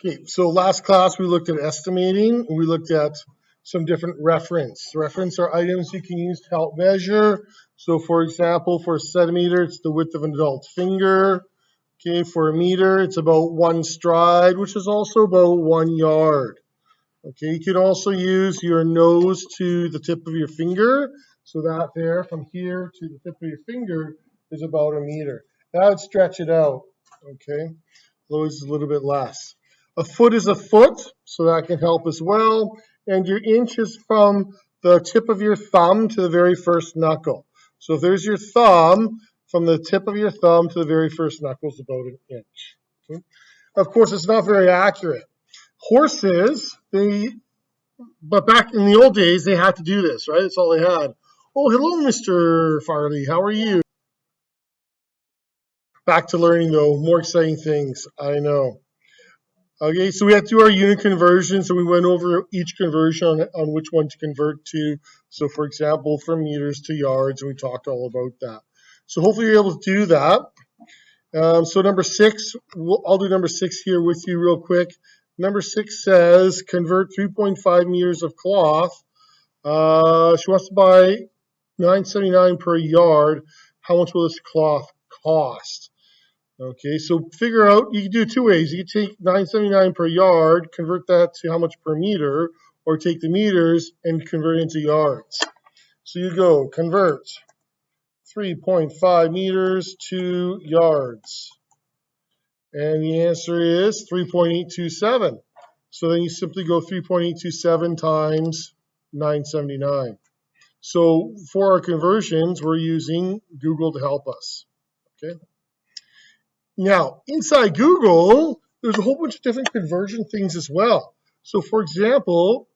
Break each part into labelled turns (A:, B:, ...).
A: Okay, so last class we looked at estimating. We looked at some different reference. Reference are items you can use to help measure. So for example, for a centimeter, it's the width of an adult finger. Okay, for a meter, it's about 1 stride, which is also about 1 yard. Okay, you can also use your nose to the tip of your finger. So that there, from here to the tip of your finger, is about a meter. That would stretch it out. Okay, always a little bit less. A foot is a foot, so that can help as well. And your inch is from the tip of your thumb to the very first knuckle. So if there's your thumb, from the tip of your thumb to the very first knuckle is about an inch. Okay? Of course, it's not very accurate. Horses, but back in the old days, they had to do this, right? That's all they had. Oh, hello, Mr. Farley. How are you? Back to learning, though. More exciting things. I know. Okay, so we had to do our unit conversions, and we went over each conversion on which one to convert to. So, for example, from meters to yards, and we talked all about that. So hopefully you're able to do that. So number 6, I'll do number 6 here with you real quick. Number 6 says convert 3.5 meters of cloth. She wants to buy $9.79 per yard. How much will this cloth cost? Okay, so figure out, you can do it 2 ways. You can take $9.79 per yard, convert that to how much per meter, or take the meters and convert it into yards. So you go convert 3.5 meters to yards. And the answer is 3.827. So then you simply go 3.827 times 979. So for our conversions, we're using Google to help us. Okay. Now, inside Google, there's a whole bunch of different conversion things as well. So for example,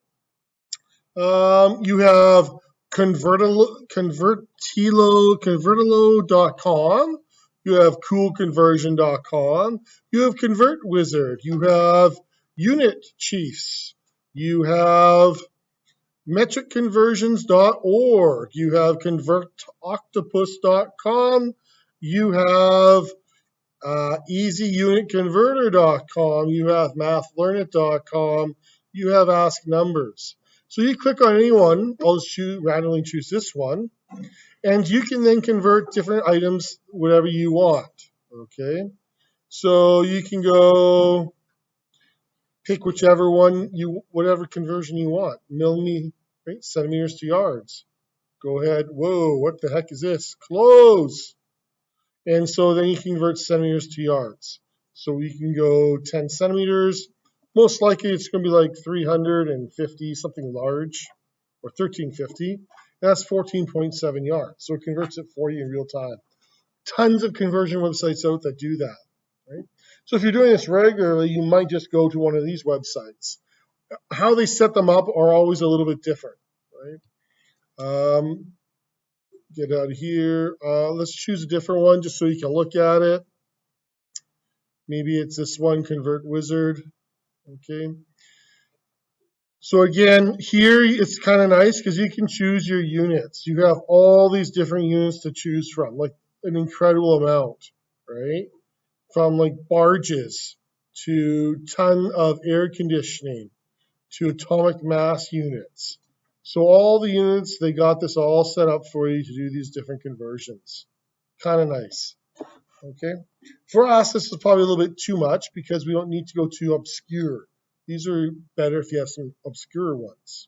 A: you have convertilo.com. You have coolconversion.com. You have ConvertWizard. You have Unit Chiefs. You have metricconversions.org. You have convertoctopus.com. You have easyunitconverter.com. You have mathlearnit.com. You have Ask Numbers. So you click on any one. I'll just randomly choose this one. And you can then convert different items, whatever you want. Okay? So you can go pick whichever one, whatever conversion you want. Millimeters, right? Centimeters to yards. Go ahead. Whoa, what the heck is this? Close. And so then you can convert centimeters to yards. So you can go 10 centimeters. Most likely it's going to be like 350, something large, or 1350. And that's 14.7 yards. So it converts it for you in real time. Tons of conversion websites out that do that. Right? So if you're doing this regularly, you might just go to one of these websites. How they set them up are always a little bit different. Right? Get out of here. Let's choose a different one just so you can look at it. Maybe it's this one, ConvertWizard. Okay. So again, here it's kind of nice because you can choose your units. You have all these different units to choose from, like an incredible amount, right? From like barges to ton of air conditioning to atomic mass units. So all the units, they got this all set up for you to do these different conversions. Kind of nice. Okay. For us, this is probably a little bit too much because we don't need to go too obscure. These are better if you have some obscure ones.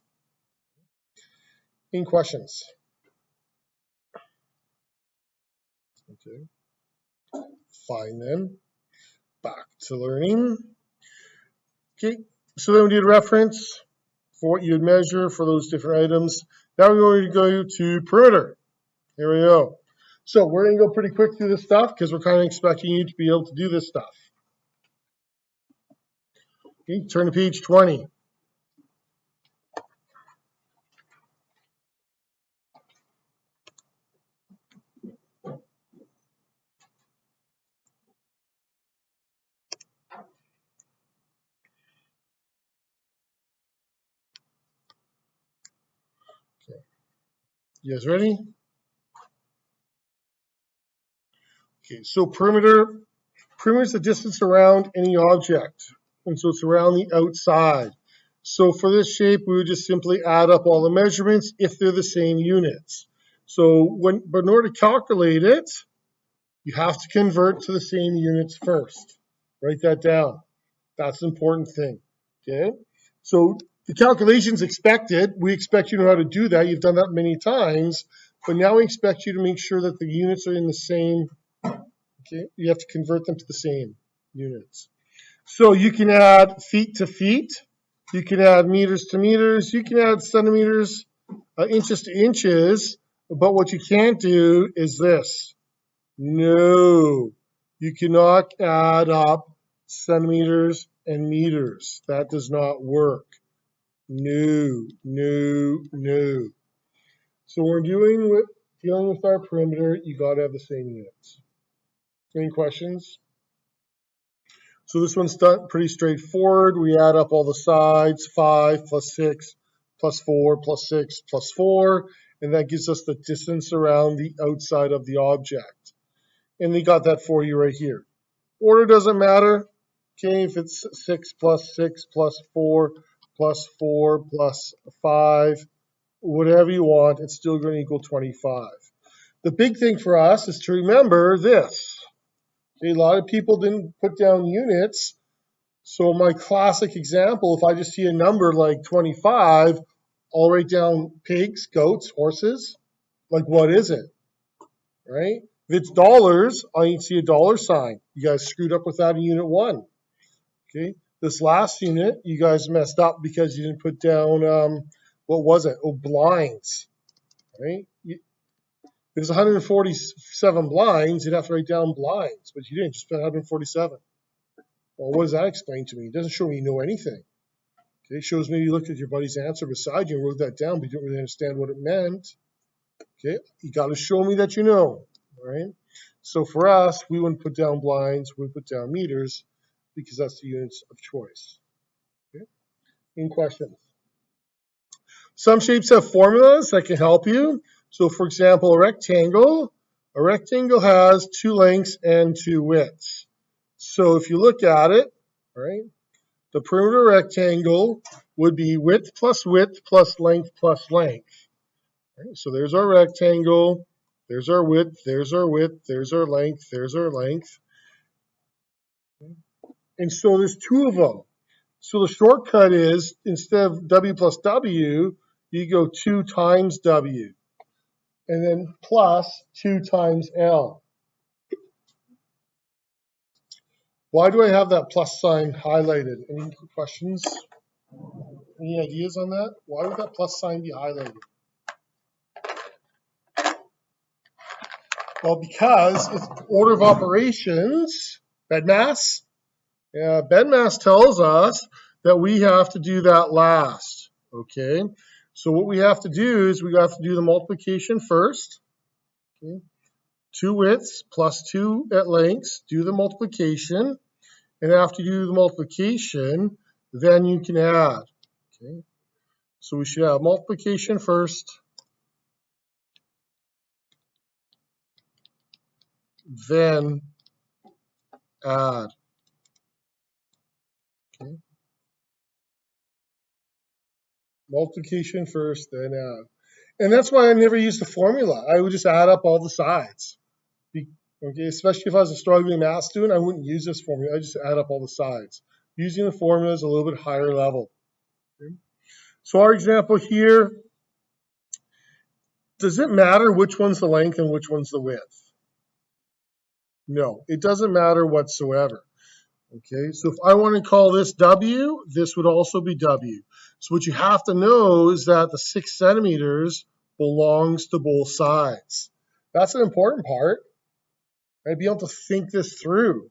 A: Any questions? Okay. Fine then. Back to learning. Okay. So then we did reference for what you'd measure for those different items. Now we're going to go to perimeter. Here we go. So we're going to go pretty quick through this stuff because we're kind of expecting you to be able to do this stuff. Okay, turn to page 20. Okay. You guys ready? Okay, so perimeter is the distance around any object. and so it's around the outside. So for this shape, we would just simply add up all the measurements if they're the same units. But in order to calculate it, you have to convert to the same units first. Write that down. That's an important thing. Okay? So the calculation's expected. We expect you to know how to do that. You've done that many times. But now we expect you to make sure that the units are in the same. Okay? You have to convert them to the same units. So you can add feet to feet. You can add meters to meters. You can add centimeters, inches to inches. But what you can't do is this. No, you cannot add up centimeters and meters. That does not work. No, no, no. So when we're dealing with our perimeter, you got to have the same units. Any questions? So this one's pretty straightforward. We add up all the sides, 5 plus 6 plus 4 plus 6 plus 4, and that gives us the distance around the outside of the object. And we got that for you right here. Order doesn't matter. Okay, if it's 6 plus 6 plus 4 plus 4 plus 5, whatever you want, it's still going to equal 25. The big thing for us is to remember this. Okay, a lot of people didn't put down units. So my classic example, if I just see a number like 25, I'll write down pigs, goats, horses. Like, what is it? Right? If it's dollars, I need to see a dollar sign. You guys screwed up with that in unit 1. Okay, this last unit, you guys messed up because you didn't put down, what was it? Oh, blinds, right? If it's 147 blinds, you'd have to write down blinds, but you didn't, just put 147. Well, what does that explain to me? It doesn't show me you know anything. Okay, it shows me you looked at your buddy's answer beside you and wrote that down, but you didn't really understand what it meant. Okay, you got to show me that you know, all right? So for us, we wouldn't put down blinds, we would put down meters, because that's the units of choice. Okay? Any questions? Some shapes have formulas that can help you. So for example, a rectangle has 2 lengths and 2 widths. So if you look at it, right, the perimeter rectangle would be width plus length plus length. Right? So there's our rectangle, there's our width, there's our width, there's our length, there's our length. And so there's 2 of them. So the shortcut is, instead of W plus W, you go 2 times W, and then plus 2 times L. Why do I have that plus sign highlighted? Any questions? Any ideas on that? Why would that plus sign be highlighted? Well, because it's order of operations, BEDMAS. BEDMAS tells us that we have to do that last, okay? So what we have to do is we have to do the multiplication first, okay? 2 widths plus 2 at lengths, do the multiplication, and after you do the multiplication, then you can add, okay? So we should have multiplication first, then add, okay? Multiplication first, then add. And that's why I never use the formula. I would just add up all the sides. Okay, especially if I was a struggling math student, I wouldn't use this formula. I just add up all the sides. Using the formula is a little bit higher level. Okay. So our example here, does it matter which one's the length and which one's the width? No, it doesn't matter whatsoever. Okay, so if I want to call this W, this would also be W. So what you have to know is that the 6 centimeters belongs to both sides. That's an important part. I'd be able to think this through.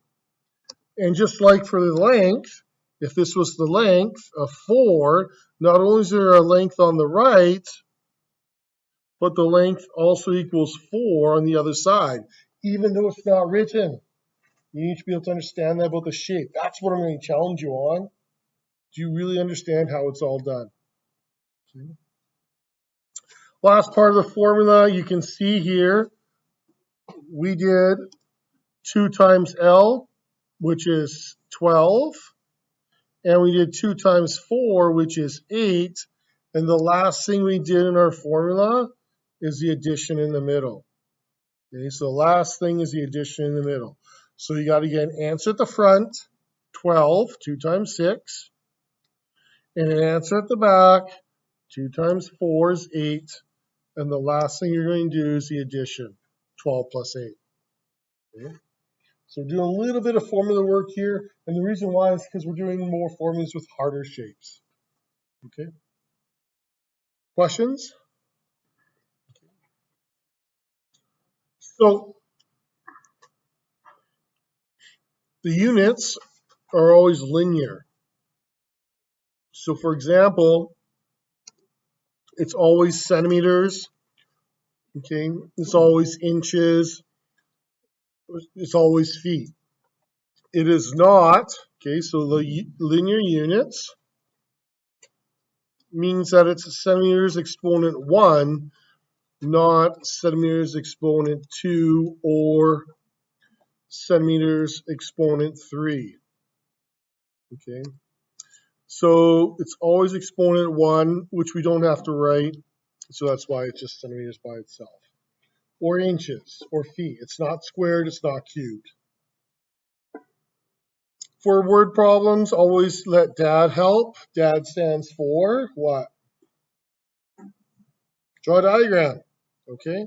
A: And just like for the length, if this was the length of 4, not only is there a length on the right, but the length also equals 4 on the other side, even though it's not written. You need to be able to understand that about the shape. That's what I'm going to challenge you on. Do you really understand how it's all done? Okay. Last part of the formula, you can see here, we did 2 times L, which is 12. and we did 2 times 4, which is 8, and the last thing we did in our formula is the addition in the middle. Okay, so the last thing is the addition in the middle. So you got to get an answer at the front, 12, 2 times 6, and an answer at the back, 2 times 4 is 8, and the last thing you're going to do is the addition, 12 plus 8. Okay? So we're doing a little bit of formula work here, and the reason why is because we're doing more formulas with harder shapes. Okay? Questions? So the units are always linear. So for example, it's always centimeters, okay? It's always inches, it's always feet. It is not, okay, so the linear units means that it's centimeters exponent 1, not centimeters exponent 2 or centimeters exponent 3. Okay, so it's always exponent 1, which we don't have to write, so that's why it's just centimeters by itself. Or inches, or feet. It's not squared, it's not cubed. For word problems, always let Dad help. Dad stands for what? Draw a diagram. Okay,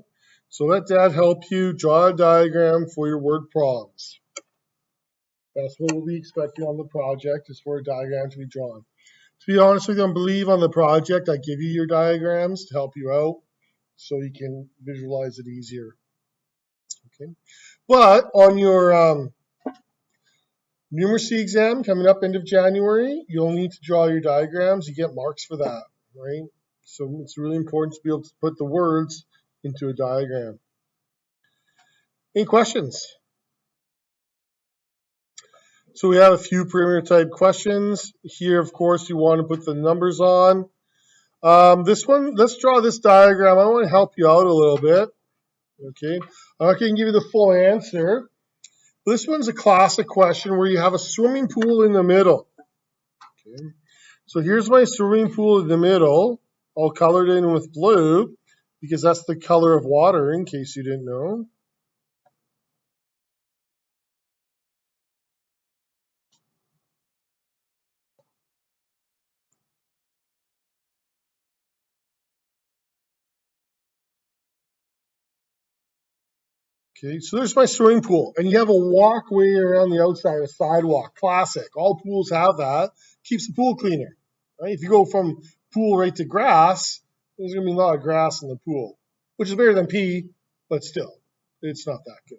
A: so let Dad help you draw a diagram for your word problems. That's what we'll be expecting on the project, is for a diagram to be drawn. To be honest with you, I believe on the project I give you your diagrams to help you out so you can visualize it easier. Okay, but on your numeracy exam coming up end of January, you'll need to draw your diagrams. You get marks for that, right? So it's really important to be able to put the words into a diagram. Any questions? So we have a few perimeter type questions. Here, of course, you want to put the numbers on. This one, let's draw this diagram. I want to help you out a little bit. Okay, I'm not going to give you the full answer. This one's a classic question where you have a swimming pool in the middle. Okay, so here's my swimming pool in the middle. I'll color it in with blue because that's the color of water, in case you didn't know. Okay, so there's my swimming pool, and you have a walkway around the outside, a sidewalk. Classic. All pools have that. Keeps the pool cleaner. Right? If you go from pool right to grass, there's going to be a lot of grass in the pool, which is better than pee, but still, it's not that good.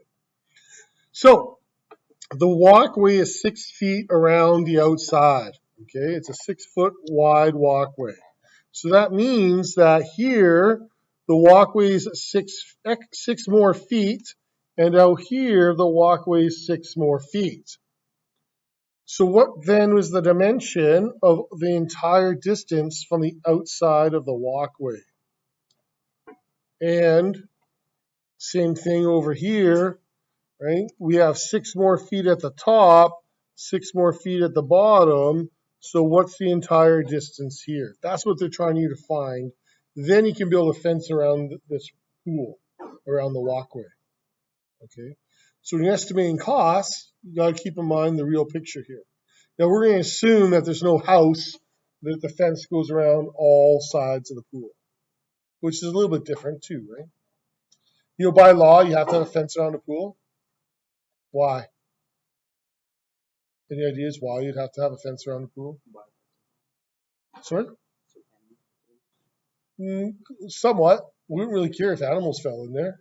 A: So the walkway is 6 feet around the outside. Okay, it's a 6-foot wide walkway. So that means that here the walkway is 6 more feet, and out here the walkway is 6 more feet. So what then was the dimension of the entire distance from the outside of the walkway? And same thing over here, right? We have 6 more feet at the top, 6 more feet at the bottom. So what's the entire distance here? That's what they're trying you to find. Then you can build a fence around this pool, around the walkway. Okay. So when you're estimating costs, you got to keep in mind the real picture here. Now we're going to assume that there's no house, that the fence goes around all sides of the pool, which is a little bit different too, right? You know, by law, you have to have a fence around the pool. Why? Any ideas why you'd have to have a fence around the pool? Sorry? Somewhat. We wouldn't really care if animals fell in there.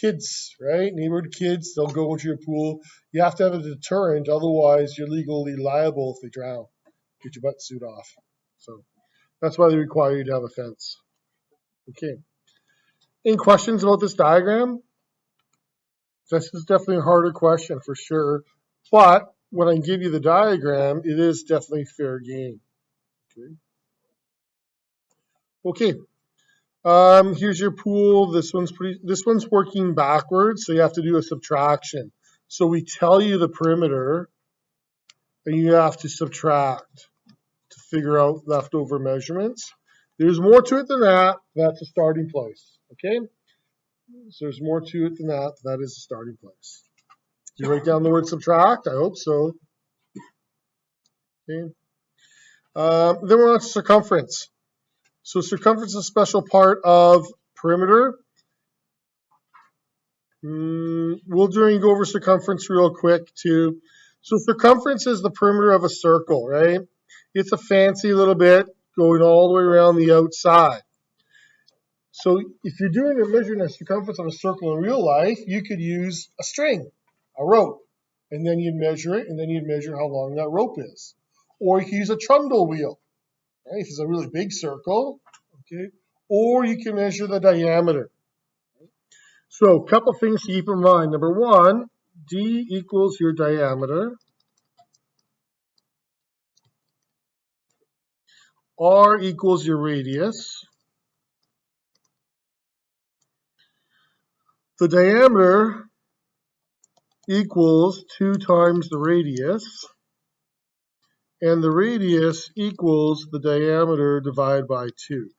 A: Kids, right? Neighborhood kids, they'll go into your pool. You have to have a deterrent, otherwise you're legally liable if they drown. Get your butt suit off. So that's why they require you to have a fence. Okay. Any questions about this diagram? This is definitely a harder question for sure. But when I give you the diagram, it is definitely fair game. Okay. Here's your pool. This one's working backwards, so you have to do a subtraction. So we tell you the perimeter, and you have to subtract to figure out leftover measurements. There's more to it than that. That's a starting place. Okay? So there's more to it than that. That is a starting place. Did you write down the word subtract? I hope so. Okay. Then we're on to circumference. So circumference is a special part of perimeter. We'll go over circumference real quick too. So circumference is the perimeter of a circle, right? It's a fancy little bit going all the way around the outside. So if you're doing a measuring the circumference of a circle in real life, you could use a string, a rope, and then you'd measure it, and then you'd measure how long that rope is. Or you could use a trundle wheel, right? If it's a really big circle, okay? Or you can measure the diameter. So a couple things to keep in mind. Number one, D equals your diameter. R equals your radius. The diameter equals 2 times the radius. And the radius equals the diameter divided by 2.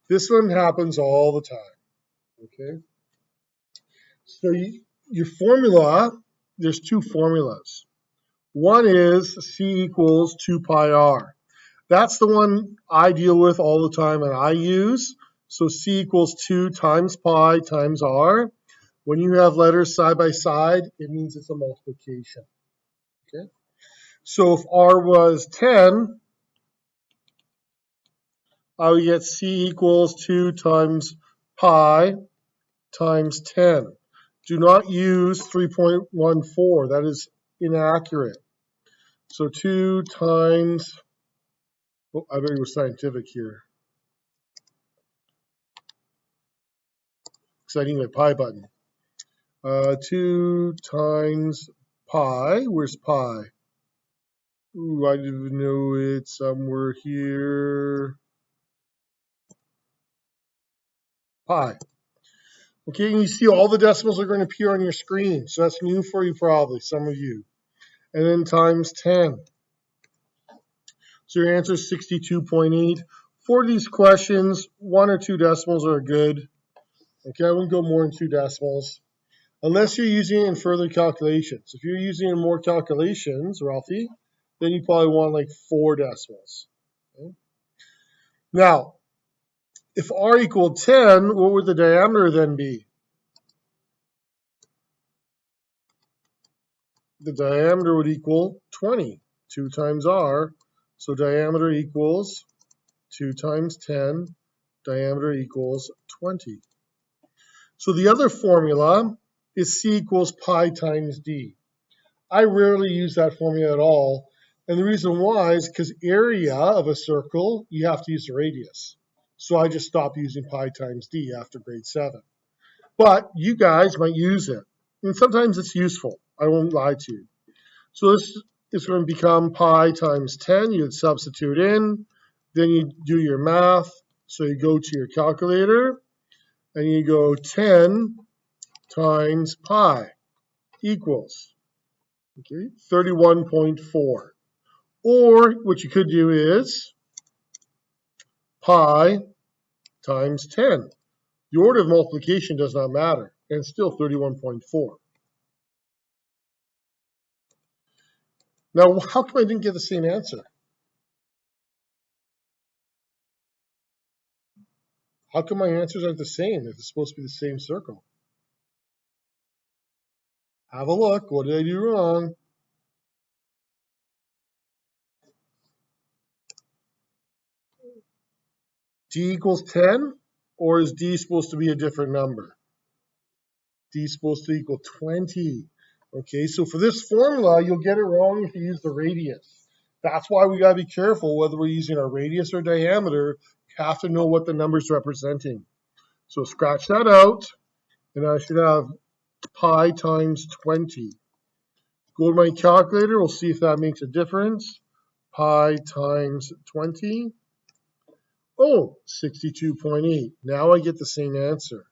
A: This one happens all the time, okay? So your formula, there's two formulas. One is C equals 2 pi r. That's the one I deal with all the time and I use. So C equals 2 times pi times r. When you have letters side by side, it means it's a multiplication. Okay? So if r was 10, I would get C equals 2 times pi times 10. Do not use 3.14. That is inaccurate. So 2 times, oh, I better go scientific here, because I need my pi button. 2 times pi, where's pi? Ooh, I didn't know it somewhere here. Pi. Okay, and you see all the decimals are going to appear on your screen. So that's new for you probably, some of you. And then times 10. So your answer is 62.8. For these questions, 1 or 2 decimals are good. Okay, I wouldn't go more than 2 decimals. Unless you're using it in further calculations. If you're using it in more calculations, Ralphie, then you probably want like 4 decimals. Okay? Now, if r equaled 10, what would the diameter then be? The diameter would equal 20. 2 times r. So diameter equals 2 times 10. Diameter equals 20. So the other formula is C equals pi times d. I rarely use that formula at all. And the reason why is because area of a circle, you have to use the radius. So I just stopped using pi times d after grade 7. But you guys might use it. And sometimes it's useful. I won't lie to you. So this is going to become pi times 10. You'd substitute in. Then you do your math. So you go to your calculator. And you go 10 times pi equals 31.4. Or what you could do is pi times 10. The order of multiplication does not matter, and it's still 31.4. Now, how come I didn't get the same answer? How come my answers aren't the same if it's supposed to be the same circle? Have a look. What did I do wrong? D equals 10? Or is D supposed to be a different number? D is supposed to equal 20. Okay, so for this formula, you'll get it wrong if you use the radius. That's why we got to be careful whether we're using our radius or diameter. You have to know what the number's representing. So scratch that out, and I should have pi times 20. Go to my calculator. We'll see if that makes a difference. Pi times 20. Oh, 62.8. Now I get the same answer.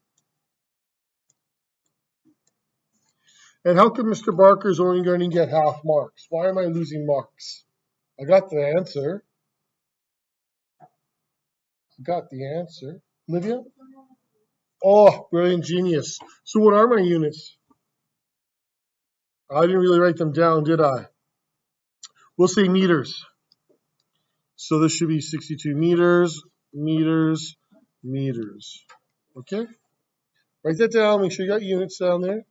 A: And how come Mr. Barker is only going to get half marks? Why am I losing marks? I got the answer. Olivia? Oh, brilliant genius. So what are my units? I didn't really write them down, did I? We'll say meters. So this should be 62 meters, meters, meters. Okay? Write that down. Make sure you got units down there.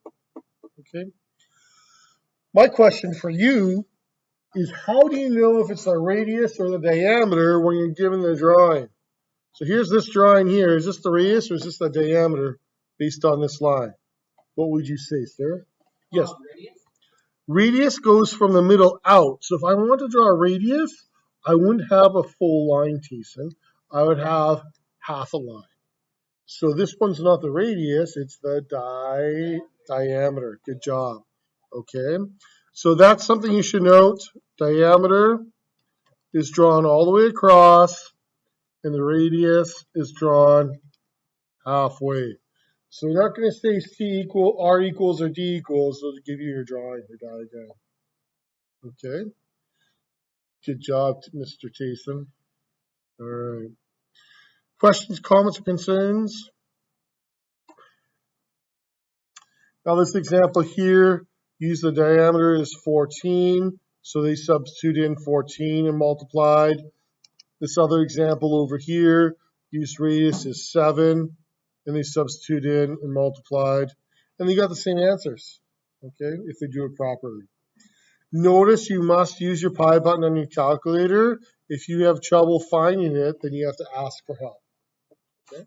A: Okay? My question for you is, how do you know if it's the radius or the diameter when you're given the drawing? So here's this drawing here. Is this the radius or is this the diameter based on this line? What would you say, Sarah? Yes. Radius goes from the middle out. So if I want to draw a radius, I wouldn't have a full line, Tayson. I would have half a line. So this one's not the radius, it's the diameter. Good job. Okay. So that's something you should note. Diameter is drawn all the way across, and the radius is drawn halfway. So we're not going to say C equal, R equals, or D equals, so to give you your drawing, your diagram. Okay. Good job, Mr. Tayson. All right. Questions, comments, or concerns? Now this example here, use the diameter is 14, so they substitute in 14 and multiplied. This other example over here, use radius is 7, and they substitute in and multiplied. And they got the same answers, okay, if they do it properly. Notice you must use your pi button on your calculator. If you have trouble finding it, then you have to ask for help. Okay?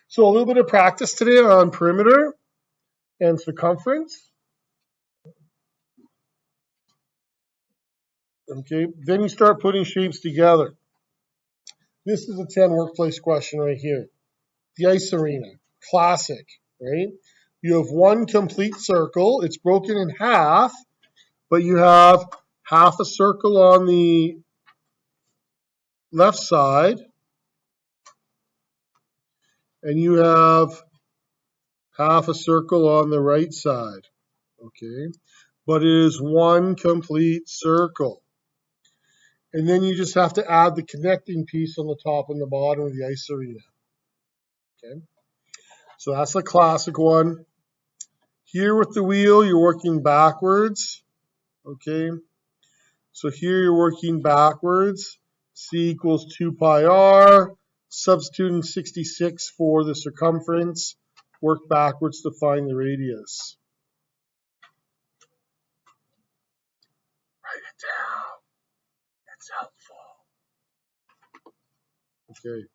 A: So a little bit of practice today on perimeter and circumference. Okay, then you start putting shapes together. This is a 10 workplace question right here. The ice arena, classic, right? You have one complete circle. It's broken in half, but you have half a circle on the left side, and you have half a circle on the right side, okay? But it is one complete circle. And then you just have to add the connecting piece on the top and the bottom of the ice arena, okay? So that's the classic one. Here with the wheel, you're working backwards, okay? So here you're working backwards. C equals 2 pi r. Substituting 66 for the circumference. Work backwards to find the radius. Write it down. It's helpful. Okay.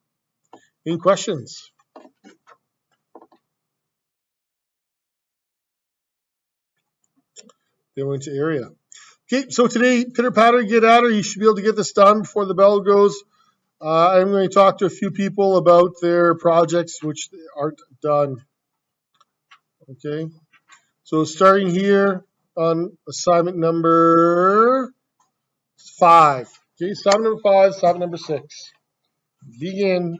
A: Any questions? They went to area. Okay, so today, pitter patter, get at her. You should be able to get this done before the bell goes. I'm going to talk to a few people about their projects which aren't done. Okay, so starting here on assignment number 5. Okay, assignment number 5, assignment number 6. Begin.